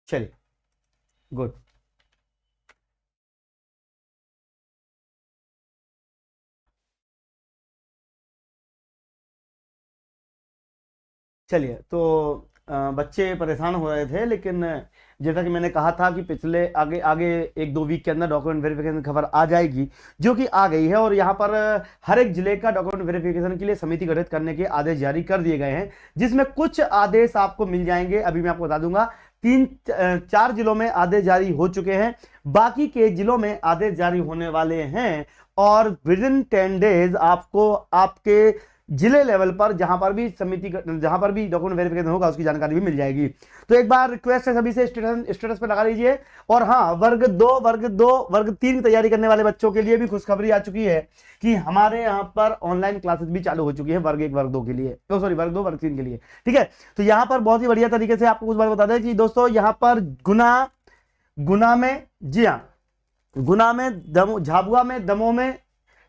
चलिए, गुड। चलिए, तो बच्चे परेशान हो रहे थे, लेकिन जैसा कि मैंने कहा था कि पिछले आगे आगे 1-2 वीक के अंदर डॉक्यूमेंट वेरिफिकेशन खबर आ जाएगी, जो कि आ गई है। और यहाँ पर हर एक जिले का डॉक्यूमेंट वेरिफिकेशन के लिए समिति गठित करने के आदेश जारी कर दिए गए हैं, जिसमें कुछ आदेश आपको मिल जाएंगे। अभी मैं आपको बता दूंगा, 4 जिलों में आदेश जारी हो चुके हैं, बाकी के जिलों में आदेश जारी होने वाले हैं। और विद इन 10 डेज आपको आपके जिले लेवल पर जहां पर भी जहां पर भी डॉक्यूमेंट वेरिफिकेशन होगा उसकी जानकारी भी मिल जाएगी। तो एक बार रिक्वेस्ट है सभी से, स्टेटस पे लगा लीजिए। और हाँ, वर्ग 3 की तैयारी करने वाले बच्चों के लिए भी खुशखबरी आ चुकी है कि हमारे यहाँ पर ऑनलाइन क्लासेस भी चालू हो चुकी है वर्ग 1 वर्ग 2 के लिए, तो सॉरी वर्ग 2 वर्ग 3 के लिए। ठीक है, तो यहाँ पर बहुत ही बढ़िया तरीके से आपको कुछ बात बता दें कि दोस्तों यहाँ पर गुना में, जी हाँ, गुना में, झाबुआ में, दमोह में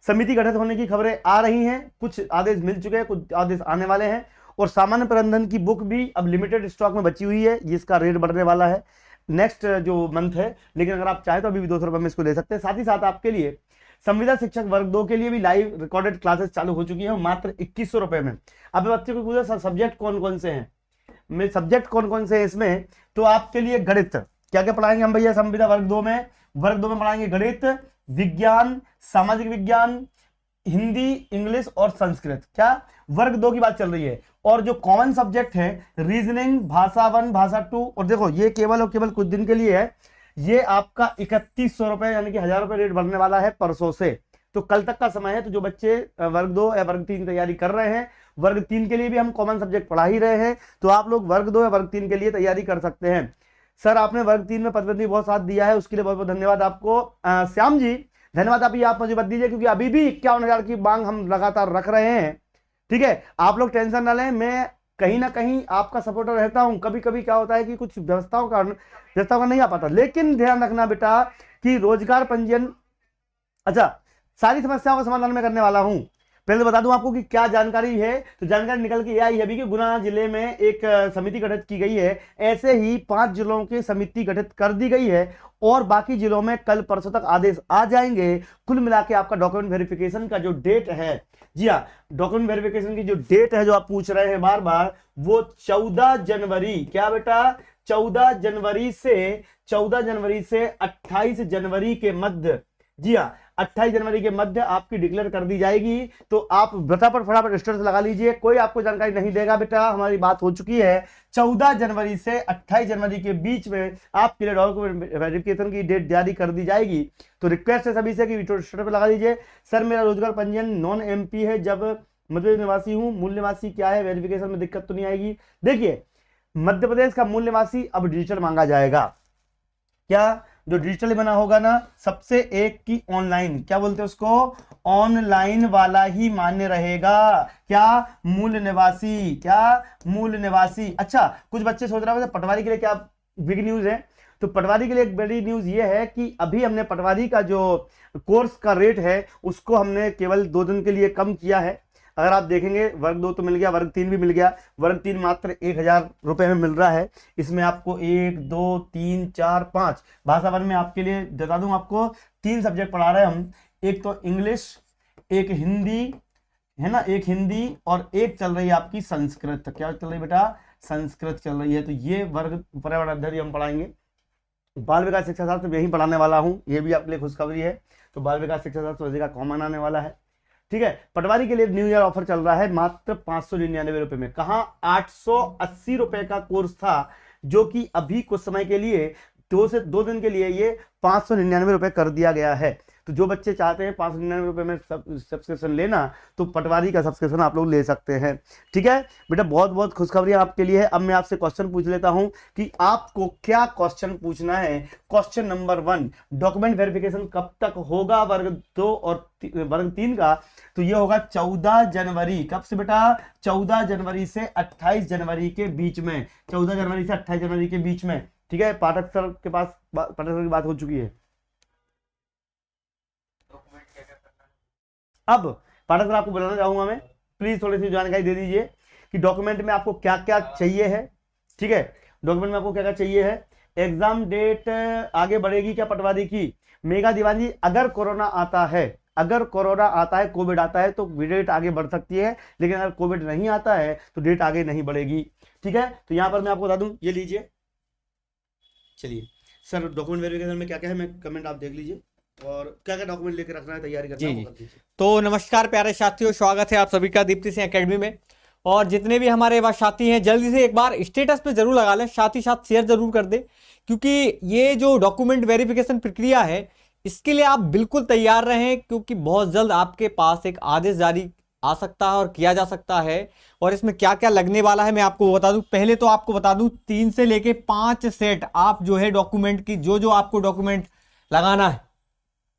समिति गठित होने की खबरें आ रही हैं। कुछ आदेश मिल चुके हैं, कुछ आदेश आने वाले हैं। और सामान्य प्रबंधन की बुक भी अब लिमिटेड स्टॉक में बची हुई है, जिसका रेट बढ़ने वाला है नेक्स्ट जो मंथ है। लेकिन अगर आप चाहें तो अभी भी 200 रुपए में इसको ले सकते हैं। साथ ही साथ आपके लिए संविदा शिक्षक वर्ग 2 के लिए भी लाइव रिकॉर्डेड क्लासेस चालू हो चुकी है, मात्र 2100 रुपए में। अब बच्चे को पूछा सब्जेक्ट कौन कौन से हैं, सब्जेक्ट कौन कौन से हैं इसमें, तो आपके लिए गणित क्या क्या पढ़ाएंगे हम भैया संविदा वर्ग 2 में? वर्ग 2 में पढ़ाएंगे गणित, विज्ञान, सामाजिक विज्ञान, हिंदी, इंग्लिश और संस्कृत। क्या वर्ग 2 की बात चल रही है। और जो कॉमन सब्जेक्ट है रीजनिंग, भाषा 1, भाषा 2, और देखो ये केवल और केवल कुछ दिन के लिए है। ये आपका 3100 रुपए यानी कि 1000 रुपए रेट बढ़ने वाला है परसों से, तो कल तक का समय है। तो जो बच्चे वर्ग 2 या वर्ग 3 की तैयारी कर रहे हैं, वर्ग 3 के लिए भी हम कॉमन सब्जेक्ट पढ़ा ही रहे हैं, तो आप लोग वर्ग 2 या वर्ग 3 के लिए तैयारी कर सकते हैं। सर आपने वर्ग 3 में पदोन्नति बहुत साथ दिया है, उसके लिए बहुत बहुत धन्यवाद आपको। श्याम जी धन्यवाद, आप मुझे बता दीजिए, क्योंकि अभी भी 51,000 की मांग हम लगातार रख रहे हैं। ठीक है, आप लोग टेंशन ना लें, मैं कहीं ना कहीं आपका सपोर्टर रहता हूं। कभी कभी क्या होता है कि कुछ व्यवस्थाओं का नहीं आ पाता, लेकिन ध्यान रखना बेटा कि रोजगार पंजीयन, अच्छा, सारी समस्याओं का समाधान मैं करने वाला हूं। पहले बता दूं आपको कि क्या जानकारी है। तो जानकारी निकल के आई है अभी कि गुना जिले में एक समिति गठित की गई है। ऐसे ही 5 जिलों की समिति गठित कर दी गई है और बाकी जिलों में कल परसों तक आदेश आ जाएंगे। कुल मिला के आपका डॉक्यूमेंट वेरिफिकेशन का जो डेट है, जी हाँ, डॉक्यूमेंट वेरिफिकेशन की जो डेट है जो आप पूछ रहे हैं बार बार, वो 14 जनवरी, क्या बेटा, 14 जनवरी से 28 जनवरी के मध्य, जी हाँ, 28 जनवरी के मध्य आपकी डिक्लेयर कर दी जाएगी। तो आप फटाफट स्टेटस लगा लीजिए, कोई आपको जानकारी नहीं देगा बेटा, हमारी बात हो चुकी है। 14 जनवरी से 28 जनवरी के बीच में आपके लिए डॉक्यूमेंट वेरिफिकेशन की डेट जारी कर दी जाएगी। तो रिक्वेस्ट है सभी से कि स्टेटस पर लगा लीजिए, सर मेरा रोजगार पंजीयन नॉन एमपी है, जब मध्य निवासी हूं, मूल निवासी क्या है, वेरिफिकेशन में दिक्कत तो नहीं आएगी। देखिए, मध्य प्रदेश का मूल निवासी अब डिजिटल मांगा जाएगा। क्या जो डिजिटली बना होगा ना, सबसे एक की ऑनलाइन, क्या बोलते हैं उसको, ऑनलाइन वाला ही मान्य रहेगा। क्या मूल निवासी, क्या मूल निवासी। अच्छा, कुछ बच्चे सोच रहे होंगे पटवारी के लिए क्या बिग न्यूज है। तो पटवारी के लिए एक बड़ी न्यूज ये है कि अभी हमने पटवारी का जो कोर्स का रेट है उसको हमने केवल 2 दिन के लिए कम किया है। अगर आप देखेंगे वर्ग 2 तो मिल गया, वर्ग 3 भी मिल गया। वर्ग 3 मात्र 1000 रुपए में मिल रहा है। इसमें आपको 1 2 3 4 5 भाषा 1 में आपके लिए बता दूं, आपको 3 सब्जेक्ट पढ़ा रहे हैं हम। एक तो इंग्लिश, एक हिंदी है ना, एक हिंदी, और एक चल रही है आपकी संस्कृत। क्या चल रही है बेटा, संस्कृत चल रही है। तो ये वर्ग पर्यावरण अध्ययन हम पढ़ाएंगे। बाल विकास शिक्षा शास्त्र यही पढ़ाने वाला हूं, ये भी आपके लिए खुशखबरी है। तो बाल विकास शिक्षा शास्त्र का कॉमन आने वाला है। ठीक है, पटवारी के लिए न्यू ईयर ऑफर चल रहा है मात्र 599 रुपए में। कहां 880 रुपए का कोर्स था, जो कि अभी कुछ समय के लिए 2 दिन के लिए ये 599 रुपए कर दिया गया है। तो जो बच्चे चाहते हैं 599 रुपए में सब्सक्रिप्शन लेना, तो पटवारी का सब्सक्रिप्शन आप लोग ले सकते हैं। ठीक है बेटा, बहुत बहुत खुशखबरियां आपके लिए है। अब मैं आपसे क्वेश्चन पूछ लेता हूं कि आपको क्या क्वेश्चन पूछना है। क्वेश्चन नंबर 1, डॉक्यूमेंट वेरिफिकेशन कब तक होगा वर्ग 2 और वर्ग 3 का? तो ये होगा 14 जनवरी। कब से बेटा? 14 जनवरी से 28 जनवरी के बीच में। 14 जनवरी से 28 जनवरी के बीच में। ठीक है, पाठक सर के पास पाठक सर की बात हो चुकी है। अब पाठक सर आपको बुलाना चाहूंगा मैं, प्लीज थोड़ी सी जानकारी दे दीजिए कि डॉक्यूमेंट में आपको क्या क्या चाहिए है। ठीक है, डॉक्यूमेंट में आपको क्या क्या चाहिए है। एग्जाम डेट आगे बढ़ेगी क्या पटवारी की? मेघा दीवान जी, अगर कोरोना आता है, अगर कोरोना आता है, कोविड आता है, तो डेट आगे बढ़ सकती है, लेकिन अगर कोविड नहीं आता है तो डेट आगे नहीं बढ़ेगी। ठीक है, तो यहां पर मैं आपको बता दूं, ये लीजिए। चलिए सर, डॉक्यूमेंट वेरिफिकेशन में क्या क्या है, मैं कमेंट आप देख लीजिए, और क्या क्या डॉक्यूमेंट लेकर रखना है, तैयारी करना है, वो कर दीजिए। तो नमस्कार प्यारे साथियों, स्वागत है आप सभी का दीप्ति सिंह एकेडमी में। और जितने भी हमारे पास साथी हैं, जल्दी से एक बार स्टेटस पे जरूर लगा लें, साथ ही साथ शेयर जरूर कर दें, क्योंकि ये जो डॉक्यूमेंट वेरिफिकेशन प्रक्रिया है, इसके लिए आप बिल्कुल तैयार रहें, क्योंकि बहुत जल्द आपके पास एक आदेश जारी आ सकता है और किया जा सकता है। और इसमें क्या क्या लगने वाला है मैं आपको बता दूं। पहले तो आपको बता दूं, 3 से लेके 5 सेट आप जो है डॉक्यूमेंट की, जो आपको डॉक्यूमेंट लगाना है,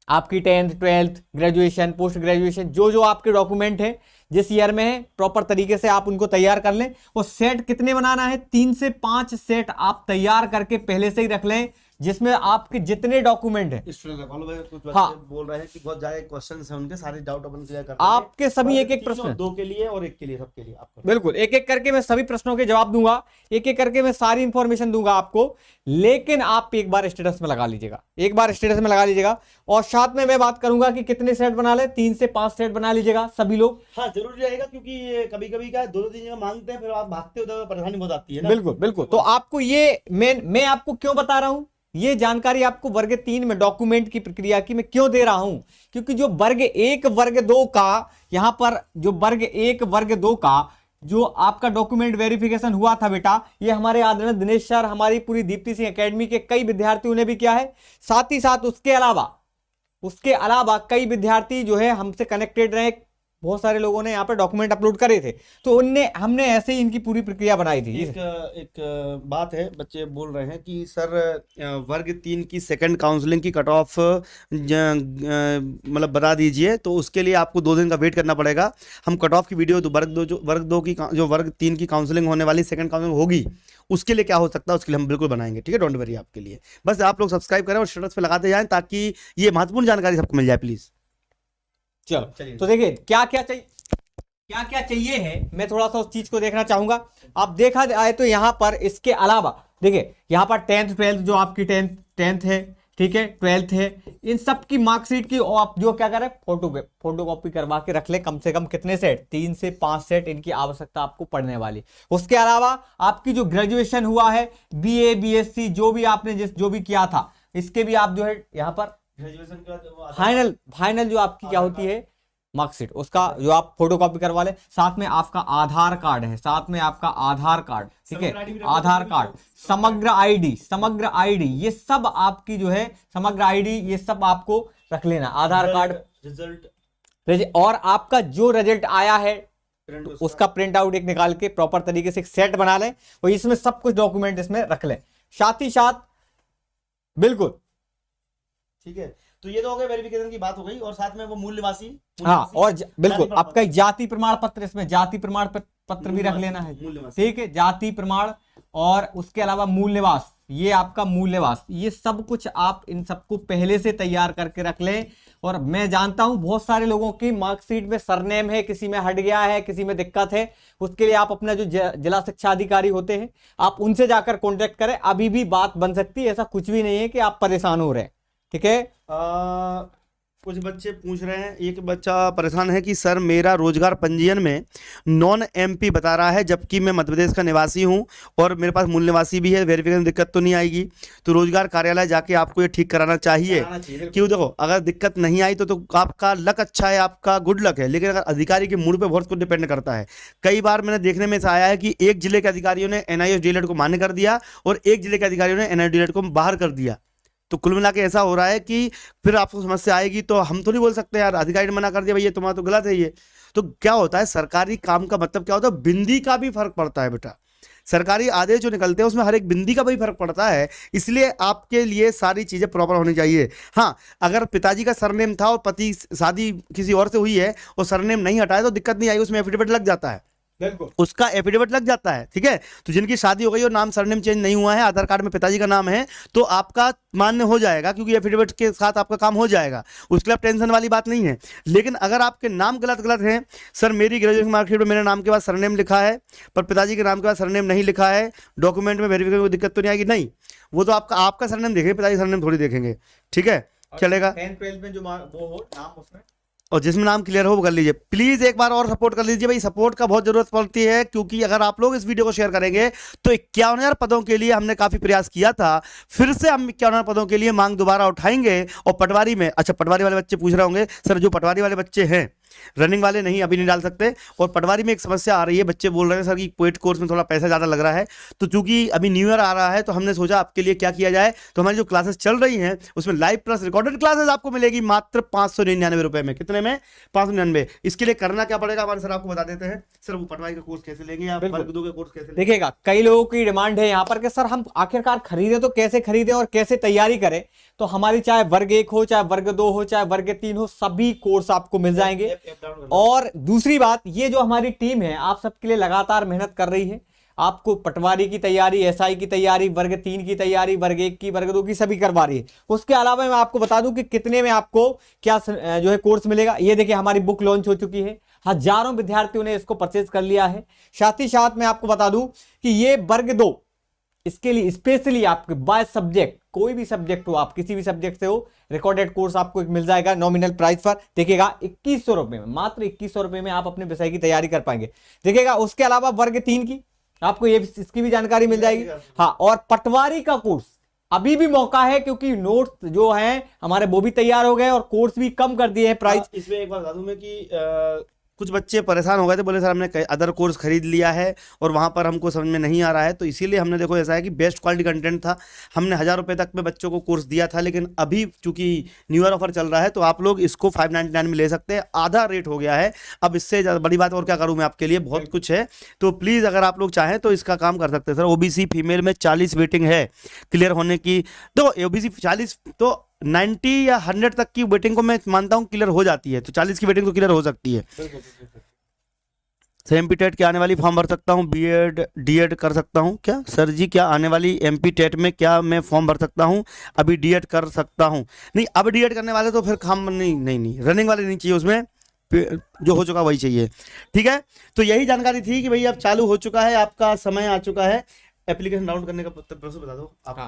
आपकी 10th 12th graduation, post graduation, जो आपके डॉक्यूमेंट है, जिस ईयर में है, प्रॉपर तरीके से आप उनको तैयार कर लें। और सेट कितने बनाना है? 3 से 5 सेट आप तैयार करके पहले से ही रख लें, जिसमें आपके जितने डॉक्यूमेंट हैं। कुछ बच्चे हाँ, बोल रहे हैं कि बहुत ज्यादा क्वेश्चंस हैं, उनके सारे डाउट अपन क्लियर करते हैं। आपके सभी एक एक प्रश्न, 2 के लिए और 1 के लिए, सबके लिए आपको बिल्कुल एक एक करके मैं सभी प्रश्नों के जवाब दूंगा, एक एक करके मैं सारी इंफॉर्मेशन दूंगा आपको। लेकिन आप एक बार स्टेटस में लगा लीजिएगा, एक बार स्टेटस में लगा लीजिएगा। और साथ में मैं बात करूंगा कि कितने सेट बना ले, 3 से 5 सेट बना लीजिएगा सभी लोग। हाँ, जरूरी रहेगा, क्योंकि कभी कभी क्या 2-2 जगह मांगते हैं, फिर आप भागते हो तो परेशानी बहुत आती है ना। बिल्कुल बिल्कुल। तो आपको ये मैं आपको क्यों बता रहा हूं, ये जानकारी आपको वर्ग 3 में डॉक्यूमेंट की प्रक्रिया की मैं क्यों दे रहा हूं, क्योंकि जो वर्ग 1 वर्ग 2 का, यहां पर जो वर्ग 1 वर्ग 2 का जो आपका डॉक्यूमेंट वेरिफिकेशन हुआ था बेटा, ये हमारे आदरणीय दिनेश सर, हमारी पूरी दीप्ति सिंह एकेडमी के कई विद्यार्थियों ने भी किया है। साथ ही साथ उसके अलावा कई विद्यार्थी जो है हमसे कनेक्टेड रहे, बहुत सारे लोगों ने यहाँ पर डॉक्यूमेंट अपलोड करे थे, तो हमने ऐसे ही इनकी पूरी प्रक्रिया बनाई थी। एक बात है, बच्चे बोल रहे हैं कि सर वर्ग 3 की सेकंड काउंसलिंग की कट ऑफ मतलब बता दीजिए, तो उसके लिए आपको 2 दिन का वेट करना पड़ेगा। हम कट ऑफ की वीडियो तो वर्ग 3 की काउंसलिंग होने वाली सेकंड काउंसलिंग होगी, उसके लिए क्या हो सकता है, उसके लिए हम बिल्कुल बनाएंगे। ठीक है, डोंट वरी, आपके लिए बस आप लोग सब्सक्राइब करें और स्टेटस पे लगाते जाएं, ताकि ये महत्वपूर्ण जानकारी सबको मिल जाए, प्लीज। चलो तो देखिए क्या क्या चाहिए है, मैं थोड़ा सा उस चीज को देखना चाहूंगा। आप देखा जाए तो यहाँ पर इसके अलावा देखिए, यहाँ पर 10th 12th जो आपकी 10th है, ठीक है, 12th है, इन सब की मार्कशीट की आप जो क्या करें, फोटो कॉपी करवा के रख ले। कम से कम कितने सेट? 3 से 5 सेट इनकी आवश्यकता आपको पड़ने वाली। उसके अलावा आपकी जो ग्रेजुएशन हुआ है, BA BSc जो भी आपने जो भी किया था, इसके भी आप जो है यहाँ पर ग्रेजुएशन का फाइनल जो आपकी क्या होती है मार्कशीट, उसका जो आप फोटो कॉपी करवा ले। साथ में आपका आधार कार्ड है, साथ में आपका आधार कार्ड, ठीक है, आधार कार्ड, समग्र आईडी, ये सब आपकी जो है समग्र आईडी, ये सब आपको रख लेना। आधार कार्ड, रिजल्ट, और आपका जो रिजल्ट आया है उसका प्रिंट आउट एक निकाल के प्रॉपर तरीके से एक सेट बना लें, और इसमें सब कुछ डॉक्यूमेंट इसमें रख लें। साथ ही साथ बिल्कुल ठीक है, तो ये तो हो गया, वेरिफिकेशन की बात हो गई, और साथ में वो मूल निवासी, हाँ, और बिल्कुल आपका जाति प्रमाण पत्र, इसमें जाति प्रमाण पत्र भी रख लेना है, ठीक है, जाति प्रमाण, और उसके अलावा मूल निवास, ये आपका मूल निवास, ये सब कुछ आप इन सबको पहले से तैयार करके रख लें। और मैं जानता हूं बहुत सारे लोगों की मार्कशीट में सरनेम है, किसी में हट गया है, किसी में दिक्कत है, उसके लिए आप अपना जो जिला शिक्षा अधिकारी होते हैं, आप उनसे जाकर कॉन्टेक्ट करें, अभी भी बात बन सकती है, ऐसा कुछ भी नहीं है कि आप परेशान हो रहे हैं। ठीक है, कुछ बच्चे पूछ रहे हैं, एक बच्चा परेशान है कि सर मेरा रोजगार पंजीयन में नॉन MP बता रहा है, जबकि मैं मध्य प्रदेश का निवासी हूं और मेरे पास मूल निवासी भी है, वेरिफिकेशन दिक्कत तो नहीं आएगी? तो रोजगार कार्यालय जाके आपको ये ठीक कराना चाहिए। क्यों? देखो, अगर दिक्कत नहीं आई तो आपका लक अच्छा है, आपका गुड लक है, लेकिन अगर अधिकारी के मूड पे बहुत कुछ डिपेंड करता है। कई बार मैंने देखने में ऐसा आया है कि एक जिले के अधिकारियों ने NIOS DLED को मान्य कर दिया और एक जिले के अधिकारियों ने NIOS DLED को बाहर कर दिया। तो कुल मिला के ऐसा हो रहा है कि फिर आपको समस्या आएगी, तो हम तो नहीं बोल सकते यार अधिकारी ने मना कर दिया, भैया तुम्हारा तो गलत है ये। तो क्या होता है, सरकारी काम का मतलब क्या होता है, बिंदी का भी फर्क पड़ता है बेटा। सरकारी आदेश जो निकलते हैं उसमें हर एक बिंदी का भी फर्क पड़ता है, इसलिए आपके लिए सारी चीजें प्रॉपर होनी चाहिए। हाँ, अगर पिताजी का सरनेम था और पति शादी किसी और से हुई है और सरनेम नहीं हटाया तो दिक्कत नहीं आई, उसमें एफिडेविट लग जाता है। बिल्कुल। उसका एफिडेविट लग जाता है, ठीक है। तो जिनकी शादी हो गई और नाम सरनेम चेंज नहीं हुआ है, आधार कार्ड में पिताजी का नाम है, तो आपका मान्य हो जाएगा, क्योंकि एफिडेविट के साथ आपका काम हो जाएगा, उसके लिए आप टेंशन वाली बात नहीं है। लेकिन अगर आपके नाम गलत गलत हैं, सर मेरी ग्रेजुएशन मार्कशीट में मेरे नाम के बाद सरनेम लिखा है पर पिताजी के नाम के बाद सरनेम नहीं लिखा है, डॉक्यूमेंट में वेरिफिकेशन में दिक्कत तो नहीं आएगी? नहीं, वो तो आपका सरनेम देखेंगे, पिताजी सरनेम थोड़ी देखेंगे, ठीक है, चलेगा। 10th-12th में जो वो हो नाम उसमें, और जिसमें नाम क्लियर हो वो कर लीजिए। प्लीज एक बार और सपोर्ट कर लीजिए भाई, सपोर्ट का बहुत जरूरत पड़ती है, क्योंकि अगर आप लोग इस वीडियो को शेयर करेंगे तो 51,000 पदों के लिए हमने काफी प्रयास किया था, फिर से हम 51,000 पदों के लिए मांग दोबारा उठाएंगे। और पटवारी में, अच्छा पटवारी वाले बच्चे पूछ रहे होंगे सर जो पटवारी वाले बच्चे हैं, रनिंग वाले नहीं, अभी नहीं डाल सकते, और पटवारी में एक समस्या आ रही है, बच्चे बोल रहे हैं सर कि पोएट कोर्स में थोड़ा पैसा ज़्यादा लग रहा है, तो चूंकि अभी न्यू ईयर आ रहा है तो हमने सोचा आपके लिए क्या किया जाए। तो हमारी जो क्लासेस चल रही हैं उसमें लाइव प्लस रिकॉर्डेड क्लासेस आपको मिलेगी मात्र 599 रुपए में। कितने में? 599। इसके लिए करना क्या पड़ेगा हमारे सर आपको बता देते हैं। सर वो पटवारी का कोर्स कैसे लेंगे आप, वर्ग 2 के कोर्स कैसे लेंगे? देखिएगा कई लोगों की डिमांड है यहाँ पर कि सर हम आखिरकार खरीदें तो कैसे खरीदें और कैसे तैयारी करें। तो हमारी चाहे वर्ग 1 हो, चाहे वर्ग 2 हो, चाहे वर्ग 3 हो, सभी कोर्स आपको मिल जाएंगे। और दूसरी बात, ये जो हमारी टीम है आप सबके लिए लगातार मेहनत कर रही है। आपको पटवारी की तैयारी, एसआई की तैयारी, वर्ग 3 की तैयारी, वर्ग 1 की, वर्ग 2 की, सभी करवा रही है। उसके अलावा मैं आपको बता दूं कि कितने में आपको क्या जो है कोर्स मिलेगा। ये देखिए हमारी बुक लॉन्च हो चुकी है, हजारों विद्यार्थियों ने इसको परचेज कर लिया है। साथ ही साथ मैं आपको बता दूं कि ये वर्ग 2 इसके लिए स्पेशली आपके बाय सब्जेक्ट, कोई भी सब्जेक्ट हो, आप किसी भी सब्जेक्ट से हो, रिकॉर्डेड कोर्स आपको एक मिल जाएगा नॉमिनल प्राइस पर। देखिएगा 2100 रुपए में, मात्र 2100 रुपए में आप अपने विषय की तैयारी कर पाएंगे। देखिएगा उसके अलावा वर्ग 3 की आपको ये इसकी भी जानकारी मिल जाएगी। हाँ, और पटवारी का कोर्स अभी भी मौका है, क्योंकि नोट्स जो हैं हमारे वो भी तैयार हो गए और कोर्स भी कम कर दिए हैं प्राइस। इसमें एक बात बता दूं मैं कि कुछ बच्चे परेशान हो गए थे, बोले सर हमने अदर कोर्स खरीद लिया है और वहाँ पर हमको समझ में नहीं आ रहा है, तो इसीलिए हमने देखो ऐसा है कि बेस्ट क्वालिटी कंटेंट था, हमने 1000 रुपये तक में बच्चों को कोर्स दिया था। लेकिन अभी चूंकि न्यू ईयर ऑफर चल रहा है तो आप लोग इसको 599 में ले सकते हैं, आधा रेट हो गया है। अब इससे ज़्यादा बड़ी बात और क्या करूँ मैं आपके लिए, बहुत कुछ है। तो प्लीज़ अगर आप लोग चाहें तो इसका काम कर सकते हैं। सर ओबीसी फीमेल में 40 वेटिंग है क्लियर होने की, तो ओबीसी 40 तो 90 या 100 तक की वेटिंग को मैं मानता हूँ क्लियर हो जाती है, तो 40 की वेटिंग तो क्लियर हो सकती है। एमपी टेट क्या आने वाली फॉर्म भर सकता हूँ, बीएड डीएड कर सकता हूँ क्या? सर जी क्या आने वाली एमपी टेट में क्या मैं फॉर्म भर सकता हूँ? अभी डीएड कर सकता हूँ? नहीं, अब डीएड करने वाले तो फिर काम नहीं, रनिंग वाले नहीं चाहिए, उसमें जो हो चुका वही चाहिए, ठीक है। तो यही जानकारी थी कि भाई अब चालू हो चुका है, आपका समय आ चुका है। एप्लीकेशन डाउनलोड करने का प्रोसेस बता दो आप।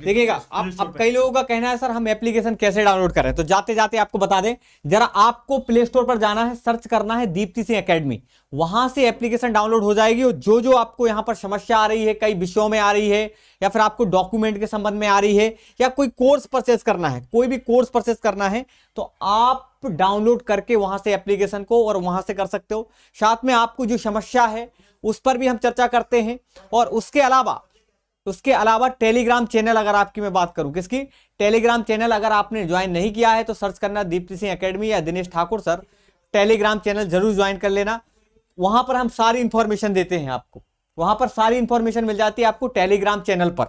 देखिएगा अब कई लोगों का कहना है सर हम एप्लीकेशन कैसे डाउनलोड करें, तो जाते जाते आपको बता दें, जरा आपको प्ले स्टोर पर जाना है, सर्च करना है दीप्ति सिंह एकेडमी, वहां से एप्लीकेशन डाउनलोड हो जाएगी। और जो आपको यहां पर समस्या आ रही है, कई विषयों में आ रही है, या फिर आपको डॉक्यूमेंट के संबंध में आ रही है, या कोई कोर्स परचेस करना है, कोई भी कोर्स परचेस करना है, तो आप डाउनलोड करके वहां से एप्लीकेशन को और वहां से कर सकते हो। साथ में आपको जो समस्या है उस पर भी हम चर्चा करते हैं। और उसके अलावा टेलीग्राम चैनल, अगर आपकी मैं बात करूं, किसकी? टेलीग्राम चैनल अगर आपने ज्वाइन नहीं किया है तो सर्च करना दीप्ति सिंह एकेडमी या Dinesh Thakur sir, Telegram channel जरूर ज्वाइन कर लेना। वहां पर हम सारी इंफॉर्मेशन देते हैं आपको, वहां पर सारी इंफॉर्मेशन मिल जाती है आपको टेलीग्राम चैनल पर,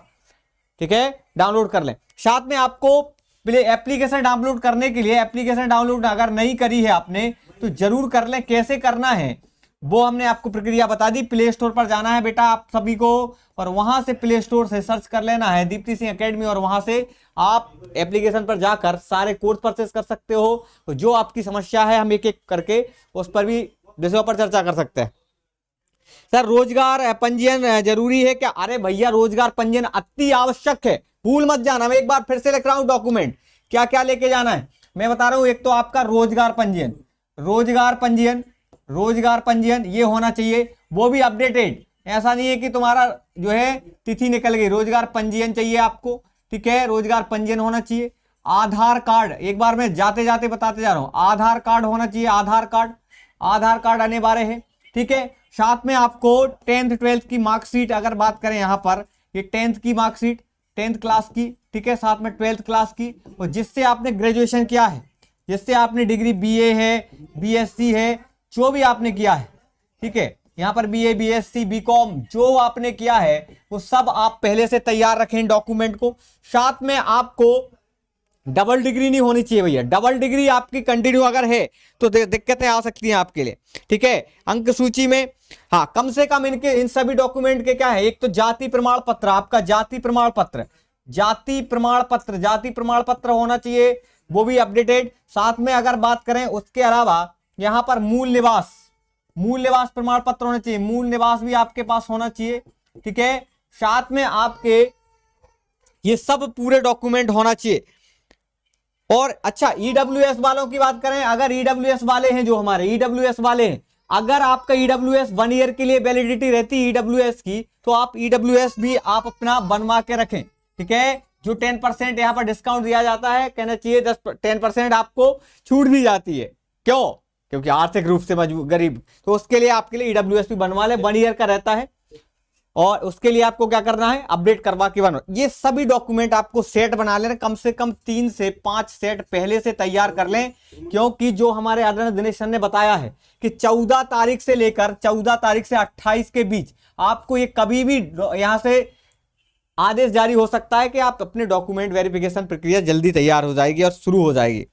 ठीक है। डाउनलोड कर लें। साथ में आपको एप्लीकेशन डाउनलोड करने के लिए, एप्लीकेशन डाउनलोड अगर नहीं करी है आपने तो जरूर कर लें। कैसे करना है वो हमने आपको प्रक्रिया बता दी। प्ले स्टोर पर जाना है बेटा आप सभी को, और वहां से प्ले स्टोर से सर्च कर लेना है दीप्ति सिंह एकेडमी, और वहां से आप एप्लीकेशन पर जाकर सारे कोर्स परचेस कर सकते हो। तो जो आपकी समस्या है हम एक एक करके उस पर भी विषयों पर चर्चा कर सकते हैं। सर रोजगार पंजीयन जरूरी है क्या? अरे भैया रोजगार पंजीयन अति आवश्यक है, भूल मत जाना। मैं एक बार फिर से लिख रहा हूं, डॉक्यूमेंट क्या क्या लेके जाना है मैं बता रहा हूं। एक तो आपका रोजगार पंजीयन ये होना चाहिए, वो भी अपडेटेड। ऐसा नहीं है कि तुम्हारा जो है तिथि निकल गई, रोजगार पंजीयन चाहिए आपको, ठीक है। रोजगार पंजीयन होना चाहिए। आधार कार्ड, एक बार मैं जाते जाते बताते जा रहा हूं, आधार कार्ड होना चाहिए। आधार कार्ड अनिवार्य है, ठीक है। साथ में आपको 10th 12th की मार्कशीट, अगर बात करें यहां पर, ये 10th की मार्कशीट, 10th क्लास की, ठीक है, साथ में 12th क्लास की, और जिससे आपने ग्रेजुएशन किया है, जिससे आपने डिग्री बीए है, बीएससी है, जो भी आपने किया है, ठीक है। यहां पर बीए, बीएससी, बीकॉम जो आपने किया है वो सब आप पहले से तैयार रखें डॉक्यूमेंट को। साथ में आपको डबल डिग्री नहीं होनी चाहिए भैया। डबल डिग्री आपकी कंटिन्यू अगर है तो दिक्कतें आ सकती हैं आपके लिए, ठीक है। अंक सूची में हाँ कम से कम इन सभी डॉक्यूमेंट के क्या है, एक तो जाति प्रमाण पत्र, आपका जाति प्रमाण पत्र होना चाहिए, वो भी अपडेटेड। साथ में अगर बात करें उसके अलावा यहां पर मूल निवास प्रमाण पत्र होना चाहिए, मूल निवास भी आपके पास होना चाहिए, ठीक है। साथ में आपके ये सब पूरे डॉक्यूमेंट होना चाहिए। और अच्छा ईडब्ल्यूएस वालों की बात करें, अगर ईडब्ल्यूएस वाले हैं, जो हमारे ईडब्ल्यूएस वाले हैं, अगर आपका ईडब्ल्यूएस 1 ईयर के लिए वैलिडिटी रहती है ईडब्ल्यूएस की, तो आप ईडब्ल्यूएस भी आप अपना बनवा के रखें, ठीक है। जो 10% यहाँ पर डिस्काउंट दिया जाता है, कहना चाहिए 10% आपको छूट दी जाती है। क्यों? क्योंकि आर्थिक रूप से गरीब, तो उसके लिए आपके लिए ईडब्ल्यूएस भी बनवा ले, 1 ईयर का रहता है। और उसके लिए आपको क्या करना है, अपडेट करवा के बनवा। ये सभी डॉक्यूमेंट आपको सेट बना लेना, कम से कम 3 से 5 सेट पहले से तैयार कर लें, क्योंकि जो हमारे आदरणीय दिनेश सर ने बताया है कि 14 तारीख से लेकर 14 तारीख से 28 के बीच आपको ये कभी भी यहां से आदेश जारी हो सकता है कि आप अपने डॉक्यूमेंट वेरिफिकेशन प्रक्रिया जल्दी तैयार हो जाएगी और शुरू हो जाएगी।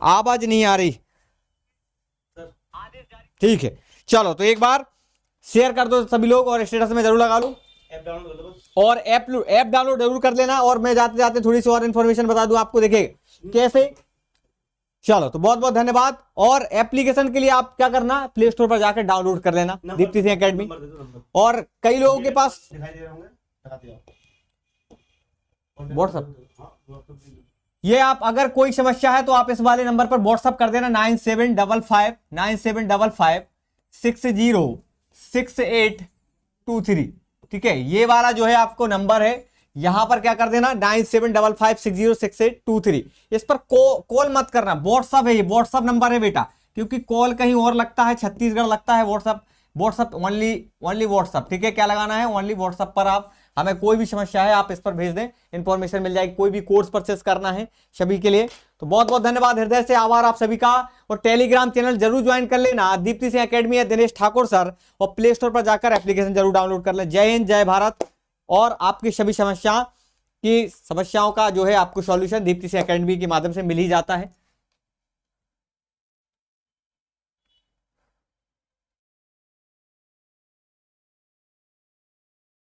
आवाज नहीं आ रही, ठीक है। चलो तो एक बार शेयर कर दो सभी लोग और स्टेटस में जरूर लगा लो, और ऐप डाउनलोड जरूर कर लेना। और मैं जाते जाते थोड़ी सी और इन्फॉर्मेशन बता दूं आपको, देखिए कैसे। चलो तो बहुत बहुत धन्यवाद। और एप्लीकेशन के लिए आप क्या करना, प्ले स्टोर पर जाकर डाउनलोड कर लेना दीप्ति सिंह एकेडमी। और कई लोगों के पास व्हाट्सएप, ये आप अगर कोई समस्या है तो आप इस वाले नंबर पर व्हाट्सएप कर देना 9755606823, ठीक है। ये वाला जो है आपको नंबर है, यहां पर क्या कर देना 9755606823। इस पर कॉल मत करना, व्हाट्सएप है, ये व्हाट्सएप नंबर है बेटा, क्योंकि कॉल कहीं और लगता है, छत्तीसगढ़ लगता है व्हाट्सएप ओनली व्हाट्सएप, ठीक है। क्या लगाना है, ओनली व्हाट्सएप पर आप हमें कोई भी समस्या है आप इस पर भेज दें, इंफॉर्मेशन मिल जाएगी। कोई भी कोर्स परचेस करना है सभी के लिए, तो बहुत बहुत धन्यवाद, हृदय से आभार आप सभी का। और टेलीग्राम चैनल जरूर ज्वाइन कर लेना, दीप्ति सिंह एकेडमी है, दिनेश ठाकुर सर, और प्ले स्टोर पर जाकर एप्लीकेशन जरूर डाउनलोड कर लें। जय हिंद, जय भारत। और आपकी सभी समस्याओं का जो है आपको सॉल्यूशन दीप्ति सिंह एकेडमी के माध्यम से मिल ही जाता है।